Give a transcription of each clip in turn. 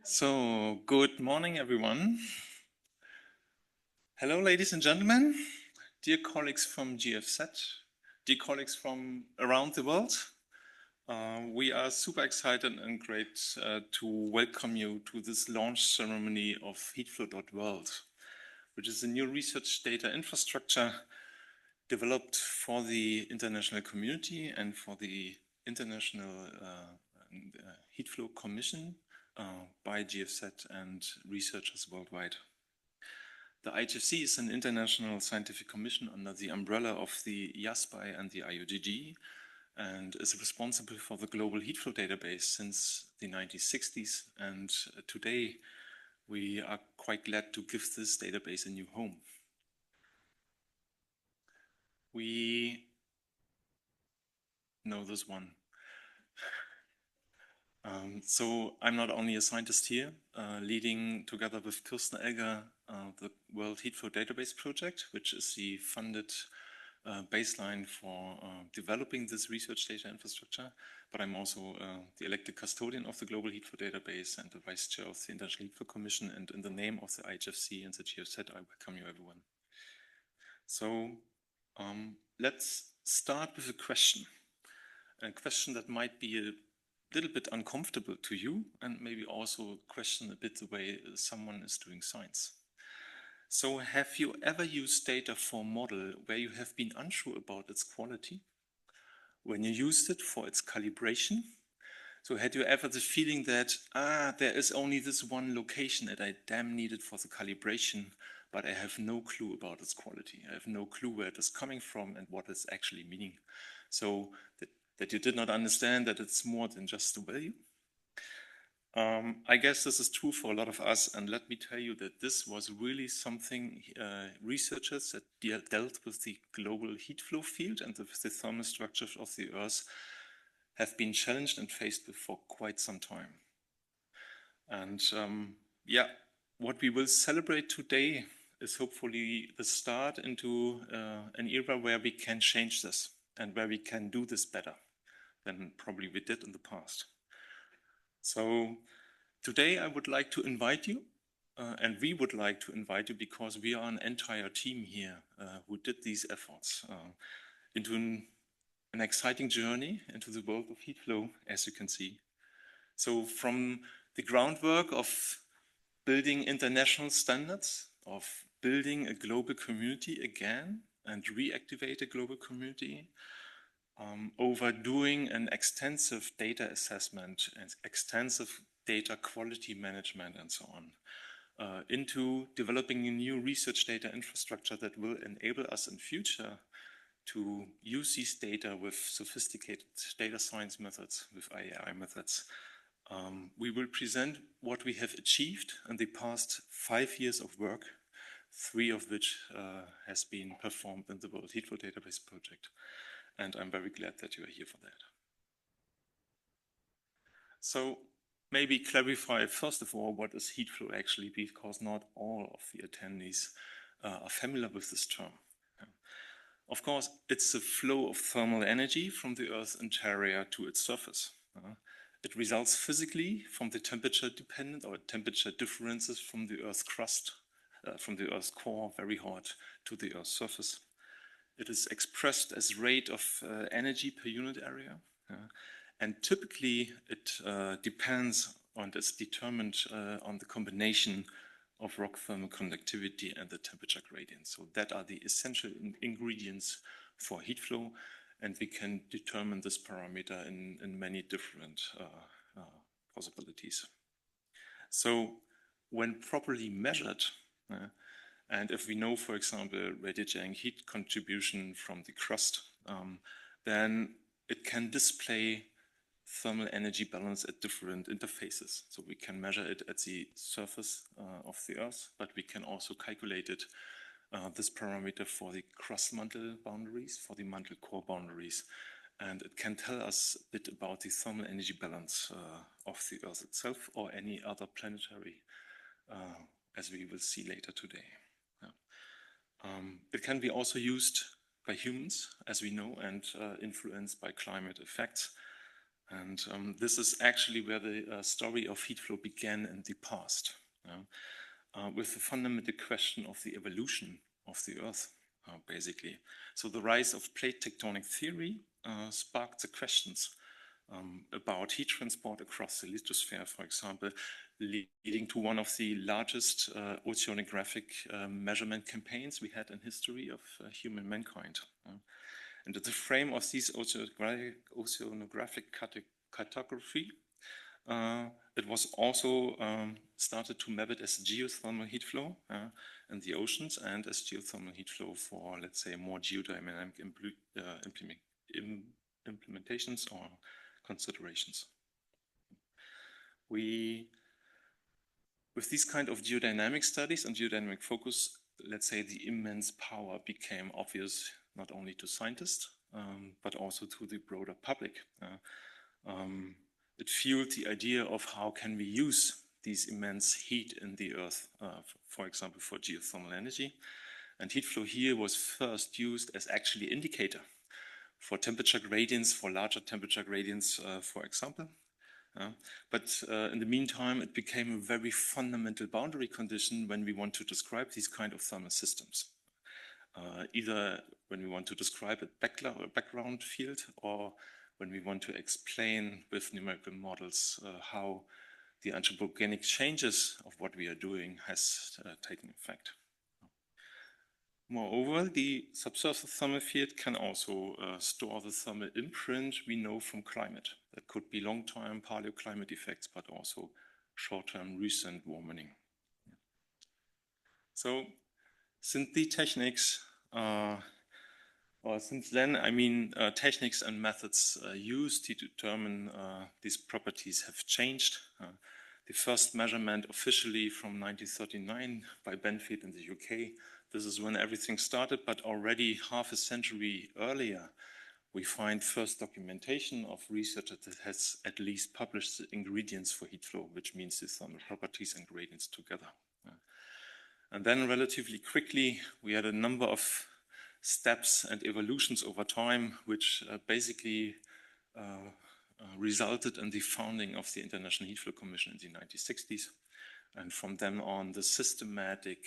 So, good morning, everyone. Hello, ladies and gentlemen, dear colleagues from GFZ, dear colleagues from around the world. We are super excited and great to welcome you to this launch ceremony of heatflow.world, which is a new research data infrastructure developed for the international community and for the International Heatflow Commission by GFZ and researchers worldwide. The IHFC is an international scientific commission under the umbrella of the IASPI and the IOGG and is responsible for the global heatflow database since the 1960s. And today we are quite glad to give this database a new home. We know this one. So I'm not only a scientist here, leading together with Kirsten Elger the World Heatflow Database Project, which is the funded baseline for developing this research data infrastructure. But I'm also the elected custodian of the Global Heatflow Database and the vice chair of the International Heatflow Commission. And in the name of the IHFC and the GFZ, I welcome you, everyone. So let's start with a question that might be a little bit uncomfortable to you, and maybe also question a bit the way someone is doing science. So have you ever used data for a model where you have been unsure about its quality when you used it for its calibration? So had you ever the feeling that, there is only this one location that I damn needed for the calibration, but I have no clue about its quality. I have no clue where it is coming from and what it's actually meaning. So that you did not understand that it's more than just a value. I guess this is true for a lot of us, and let me tell you that this was really something researchers that dealt with the global heat flow field and the thermal structures of the Earth have been challenged and faced with for quite some time. And yeah, what we will celebrate today is hopefully the start into an era where we can change this and where we can do this better than probably we did in the past. So today I would like to invite you, and we would like to invite you because we are an entire team here who did these efforts into an exciting journey into the world of heat flow, as you can see. So from the groundwork of building international standards, of building a global community again and reactivate a global community, over doing an extensive data assessment and extensive data quality management and so on, into developing a new research data infrastructure that will enable us in future to use these data with sophisticated data science methods, with AI methods. We will present what we have achieved in the past 5 years of work, 3 of which has been performed in the World Heatflow Database Project. And I'm very glad that you are here for that. So maybe clarify first of all what is heat flow actually, because not all of the attendees are familiar with this term. Of course, it's the flow of thermal energy from the Earth's interior to its surface. It results physically from the temperature dependent or temperature differences from the Earth's crust, from the Earth's core, very hot, to the Earth's surface. It is expressed as rate of energy per unit area. And typically it depends and is determined on the combination of rock thermal conductivity and the temperature gradient. So that are the essential ingredients for heat flow, and we can determine this parameter in many different possibilities. So when properly measured, and if we know, for example, radiogenic heat contribution from the crust, then it can display thermal energy balance at different interfaces. So we can measure it at the surface of the Earth, but we can also calculate it, this parameter, for the crust mantle boundaries, for the mantle core boundaries. And it can tell us a bit about the thermal energy balance of the Earth itself or any other planetary, as we will see later today. It can be also used by humans, as we know, and influenced by climate effects. And this is actually where the story of heat flow began in the past, with the fundamental question of the evolution of the Earth, basically. So the rise of plate tectonic theory sparked the questions about heat transport across the lithosphere, for example, leading to one of the largest oceanographic measurement campaigns we had in history of human mankind. And in the frame of this oceanographic cartography, it was also started to map it as geothermal heat flow in the oceans and as geothermal heat flow for, let's say, more geodynamic implementations or considerations. With these kind of geodynamic studies and geodynamic focus, let's say the immense power became obvious not only to scientists, but also to the broader public. It fueled the idea of how can we use these immense heat in the Earth, for example, for geothermal energy. And heat flow here was first used as actually indicator for temperature gradients, for larger temperature gradients, for example. But in the meantime, it became a very fundamental boundary condition when we want to describe these kind of thermal systems. Either when we want to describe a background field, or when we want to explain with numerical models how the anthropogenic changes of what we are doing has taken effect. Moreover, the subsurface thermal field can also store the thermal imprint we know from climate. That could be long-term paleoclimate effects, but also short-term recent warming. So, since the techniques, or since then, I mean, techniques and methods used to determine these properties have changed. The first measurement officially from 1939 by Benfield in the UK. This is when everything started, but already half a century earlier, we find first documentation of research that has at least published the ingredients for heat flow, which means the thermal properties and gradients together. And then relatively quickly, we had a number of steps and evolutions over time, which basically resulted in the founding of the International Heat Flow Commission in the 1960s. And from then on, the systematic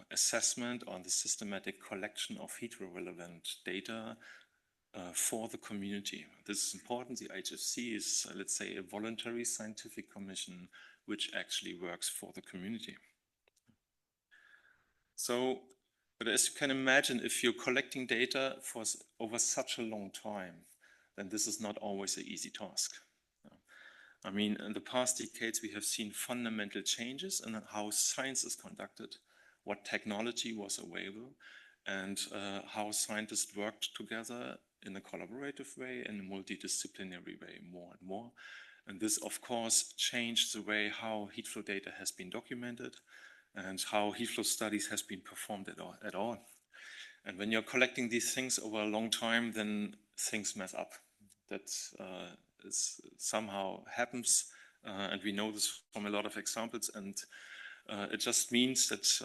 assessment on the systematic collection of heat flow relevant data for the community. This is important. The HFC is, let's say, a voluntary scientific commission which actually works for the community. So, but as you can imagine, if you're collecting data for over such a long time, then this is not always an easy task. I mean, in the past decades, we have seen fundamental changes in how science is conducted, what technology was available, and how scientists worked together in a collaborative way, in a multidisciplinary way, more and more. And this, of course, changed the way how heat flow data has been documented and how heat flow studies has been performed at all. And when you're collecting these things over a long time, then things mess up. That somehow happens, and we know this from a lot of examples, and it just means that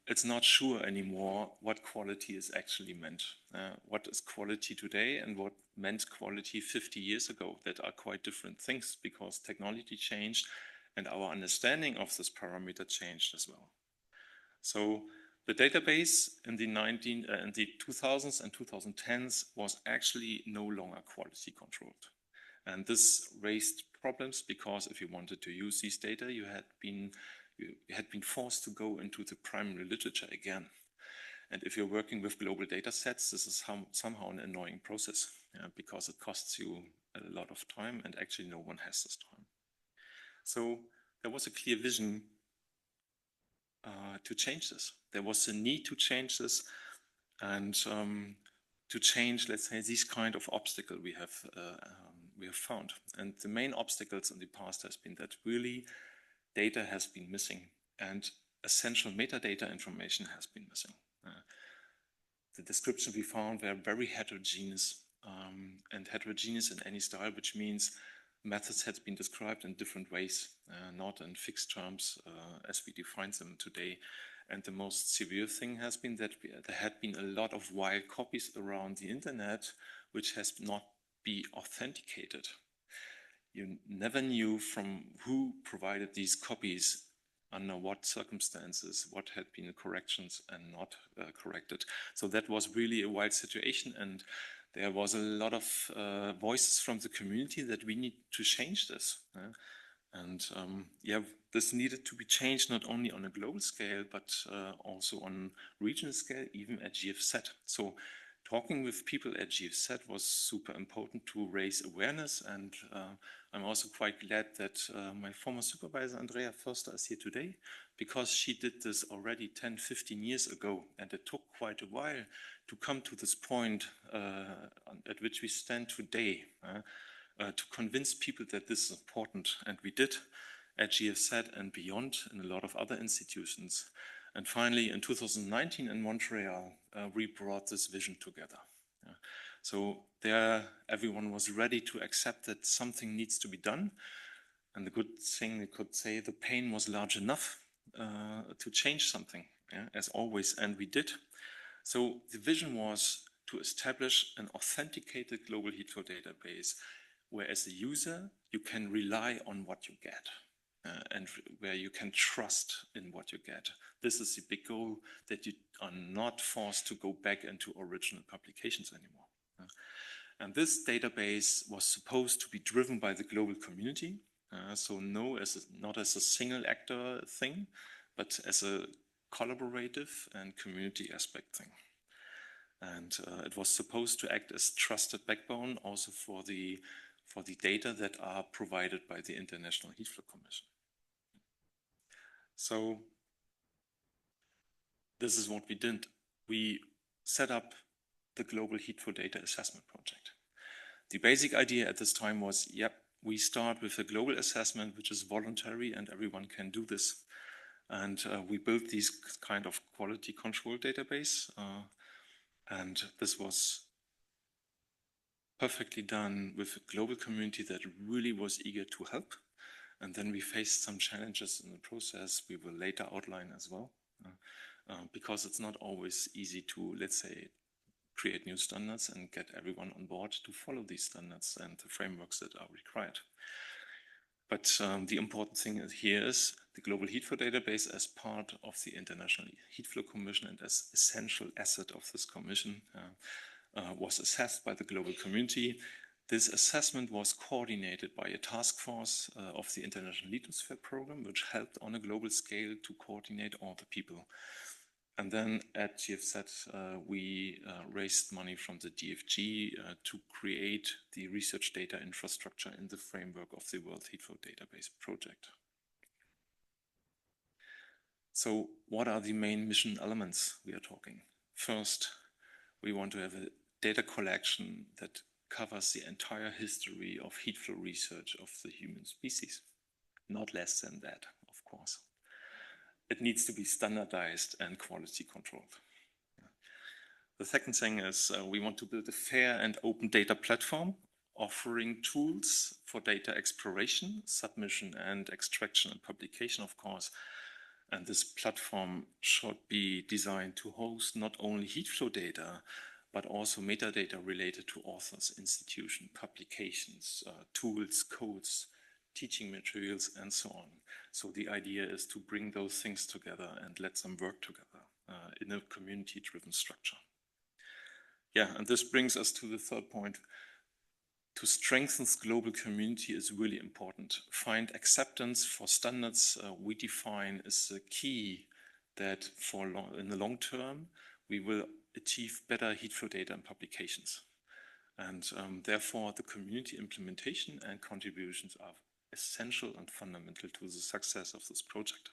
it's not sure anymore what quality is actually meant. What is quality today and what meant quality 50 years ago? That are quite different things because technology changed and our understanding of this parameter changed as well. So the database in the 2000s and 2010s was actually no longer quality controlled. And this raised problems because if you wanted to use these data, you had been forced to go into the primary literature again. And if you're working with global data sets, this is somehow an annoying process because it costs you a lot of time and actually no one has this time. So there was a clear vision to change this. There was a need to change this and to change, let's say, these kind of obstacle we have found. And the main obstacles in the past has been that really data has been missing and essential metadata information has been missing. The description we found were very heterogeneous and heterogeneous in any style, which means methods had been described in different ways, not in fixed terms as we define them today. And the most severe thing has been that there had been a lot of wild copies around the internet, which has not be authenticated. You never knew from who provided these copies, under what circumstances, what had been corrections and not corrected. So that was really a wild situation, and there was a lot of voices from the community that we need to change this. And yeah, this needed to be changed not only on a global scale, but also on regional scale, even at GFZ. So talking with people at GFZ was super important to raise awareness, and I'm also quite glad that my former supervisor, Andrea Förster, is here today, because she did this already 10, 15 years ago, and it took quite a while to come to this point at which we stand today, to convince people that this is important, and we did at GFZ and beyond in a lot of other institutions. And finally, in 2019 in Montreal, we brought this vision together. So there, everyone was ready to accept that something needs to be done. And the good thing, we could say, the pain was large enough to change something, as always, and we did. So the vision was to establish an authenticated global heatflow database, where as a user, you can rely on what you get. And where you can trust in what you get. This is the big goal, that you are not forced to go back into original publications anymore. And this database was supposed to be driven by the global community. So not as a single actor thing, but as a collaborative and community aspect thing. And it was supposed to act as trusted backbone also for the data that are provided by the International Heatflow Commission. So this is what we did. We set up the Global Heatflow Data Assessment Project. The basic idea at this time was, we start with a global assessment, which is voluntary and everyone can do this. And we built these kind of quality control database. And this was perfectly done with a global community that really was eager to help. And then we faced some challenges in the process we will later outline as well, because it's not always easy to, let's say, create new standards and get everyone on board to follow these standards and the frameworks that are required. But the important thing here is the Global Heatflow Database, as part of the International Heatflow Commission and as essential asset of this commission, was assessed by the global community. This assessment was coordinated by a task force of the International Lithosphere Program, which helped on a global scale to coordinate all the people. And then at GFZ, we raised money from the DFG to create the research data infrastructure in the framework of the World Heatflow Database project. So what are the main mission elements we are talking? First, we want to have a data collection that covers the entire history of heatflow research of the human species. Not less than that, of course. It needs to be standardized and quality controlled. The second thing is we want to build a fair and open data platform, offering tools for data exploration, submission and extraction and publication, of course. And this platform should be designed to host not only heatflow data, but also metadata related to authors, institution, publications, tools, codes, teaching materials, and so on. So the idea is to bring those things together and let them work together in a community-driven structure. Yeah, and this brings us to the third point. To strengthen the global community is really important. Find acceptance for standards we define is the key that in the long term, we will achieve better heatflow data and publications. And therefore, the community implementation and contributions are essential and fundamental to the success of this project.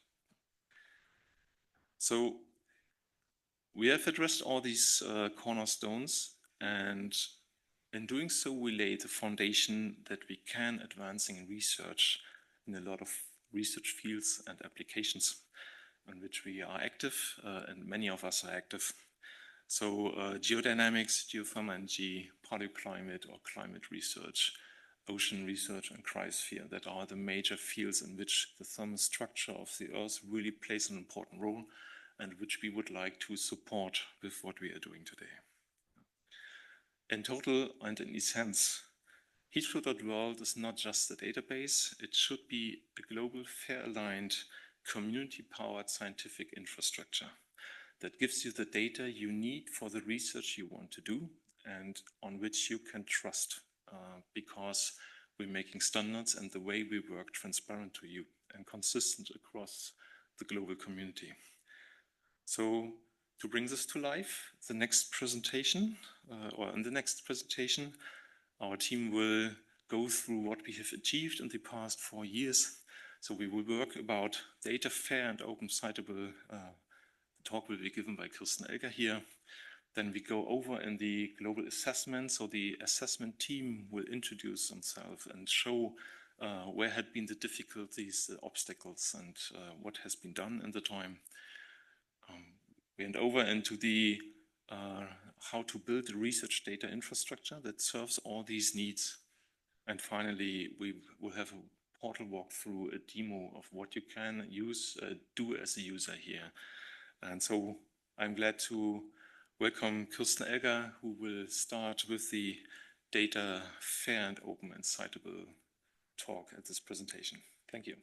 So we have addressed all these cornerstones, and in doing so, we lay the foundation that we can advance in research in a lot of research fields and applications in which we are active, and many of us are active. So geodynamics, geothermal, paleoclimate or climate research, ocean research and cryosphere, that are the major fields in which the thermal structure of the Earth really plays an important role and which we would like to support with what we are doing today. In total and in essence, heatflow.world is not just a database, it should be a global, fair-aligned, community-powered scientific infrastructure that gives you the data you need for the research you want to do and on which you can trust, because we're making standards and the way we work transparent to you and consistent across the global community. So to bring this to life, the next presentation, in the next presentation, our team will go through what we have achieved in the past 4 years. So we will work about data fair and open citable. The talk will be given by Kirsten Elger here. Then we go over in the global assessment. So the assessment team will introduce themselves and show where had been the difficulties, the obstacles, and what has been done in the time. We went over into the how to build a research data infrastructure that serves all these needs. And finally, we will have a portal walkthrough, a demo of what you can do as a user here. And so I'm glad to welcome Kirsten Elger, who will start with the data fair and open and citable talk at this presentation. Thank you.